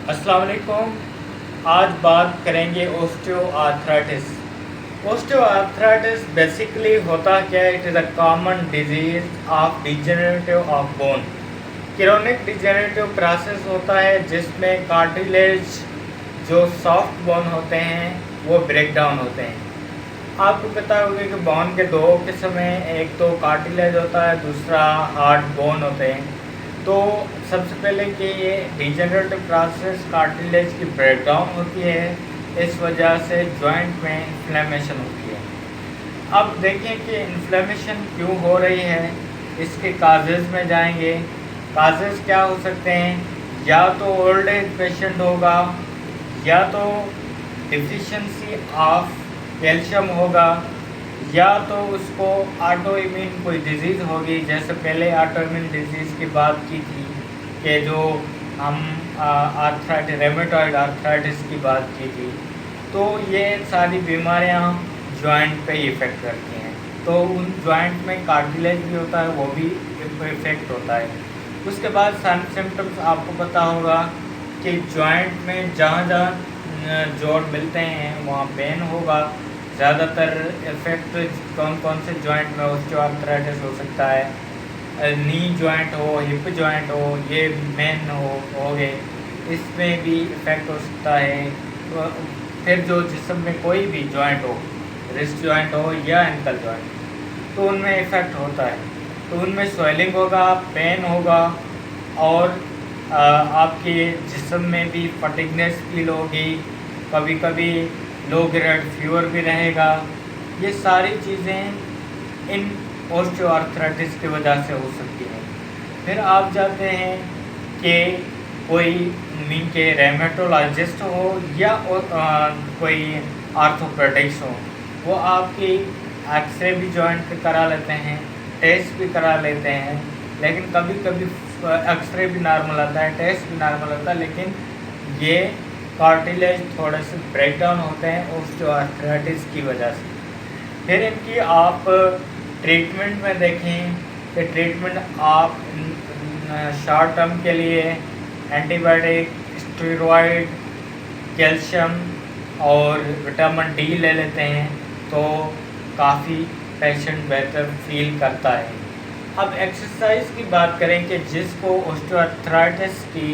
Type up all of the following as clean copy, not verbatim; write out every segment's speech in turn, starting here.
अस्सलाम वालेकुम। आज बात करेंगे osteo arthritis. Osteo arthritis basically होता क्या है? It is a common disease of degenerative of bone. Chronic degenerative process होता है जिसमें कार्टिलेज जो सॉफ्ट बोन होते हैं वो ब्रेक डाउन होते हैं। आपको पता होगा कि बोन के दो किस्म हैं, एक तो कार्टिलेज होता है, दूसरा हार्ड बोन होते हैं। तो सबसे पहले कि ये डिजेनरेटिव प्रोसेस कार्टिलेज की ब्रेक डाउन होती है, इस वजह से जॉइंट में इन्फ्लेमेशन होती है। अब देखें कि इन्फ्लेमेशन क्यों हो रही है, इसके काजेज़ में जाएंगे। काजेज़ क्या हो सकते हैं? या तो ओल्ड एज पेशेंट होगा, या तो डिफिशिएंसी ऑफ कैल्शियम होगा, या तो उसको ऑटो इम्यून कोई डिजीज़ होगी। जैसे पहले ऑटो इम्यून डिजीज़ की बात की थी कि जो हम आर्थराइटिस रेमेटॉइड आर्थराइटिस की बात की थी। तो ये सारी बीमारियां जॉइंट पे इफ़ेक्ट करती हैं, तो उन जॉइंट में कार्टिलेज भी होता है, वो भी इफ़ेक्ट होता है। उसके बाद सिम्टम्स आपको पता होगा कि जॉइंट में जहाँ जहाँ जोड़ मिलते हैं वहाँ पेन होगा। ज़्यादातर इफ़ेक्ट कौन कौन से जॉइंट में ऑस्टियोआर्थराइटिस हो सकता है? नी जॉइंट हो, हिप जॉइंट हो, ये मेन हो गए, इसमें भी इफ़ेक्ट हो सकता है। तो फिर जो जिस्म में कोई भी जॉइंट हो, रिस्ट जॉइंट हो या एंकल जॉइंट, तो उनमें इफ़ेक्ट होता है। तो उनमें स्वेलिंग होगा, पेन होगा, और आपके जिस्म में भी फटीगनेस फील होगी, कभी कभी लो ग्रेड फीवर भी रहेगा। ये सारी चीज़ें इन ओस्टियोआर्थराइटिस की वजह से हो सकती हैं। फिर आप जाते हैं कि कोई मीन के रेमेटोलॉजिस्ट हो या कोई आर्थोपेडिक्स हो, वो आपकी एक्सरे भी जॉइंट पे करा लेते हैं, टेस्ट भी करा लेते हैं, लेकिन कभी कभी एक्सरे भी नॉर्मल आता है, टेस्ट भी नॉर्मल आता है, लेकिन ये कार्टिलेज थोड़े से ब्रेक डाउन होते हैं ओस्टियोआर्थराइटिस की वजह से। फिर इनकी आप ट्रीटमेंट में देखें कि ट्रीटमेंट आप शॉर्ट टर्म के लिए एंटीबायोटिक, स्टेरॉयड, कैल्शियम और विटामिन डी ले लेते हैं, तो काफ़ी पेशेंट बेहतर फील करता है। अब एक्सरसाइज की बात करें कि जिसको ओस्टियोआर्थराइटिस की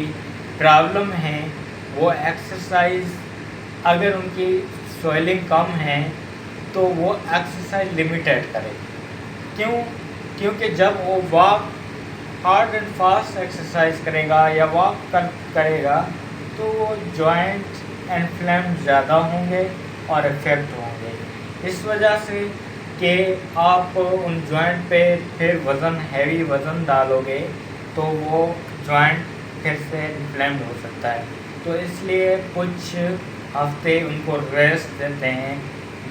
प्रॉब्लम है, वो एक्सरसाइज अगर उनकी स्वेलिंग कम है तो वो एक्सरसाइज लिमिटेड करें। क्यों? क्योंकि जब वो walk hard and fast exercise करेगा या वॉक करेगा तो वो जॉइंट इन्फ्लेम ज़्यादा होंगे और इफेक्ट होंगे। इस वजह से कि आप उन जॉइंट पे फिर वज़न हैवी वज़न डालोगे तो वो जॉइंट फिर से इन्फ्लेम्ड हो सकता है। तो इसलिए कुछ हफ्ते उनको रेस्ट देते हैं।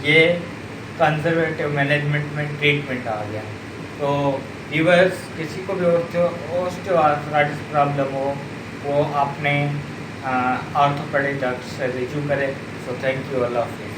ये कंजर्वेटिव मैनेजमेंट में ट्रीटमेंट आ गया। तो व्यूअर्स, किसी को भी ओस्टियोआर्थराइटिस प्रॉब्लम हो, वो अपने ऑर्थोपेडिक डॉक्टर से रिव्यू करें। सो थैंक यू, अल्लाह हाफिज़।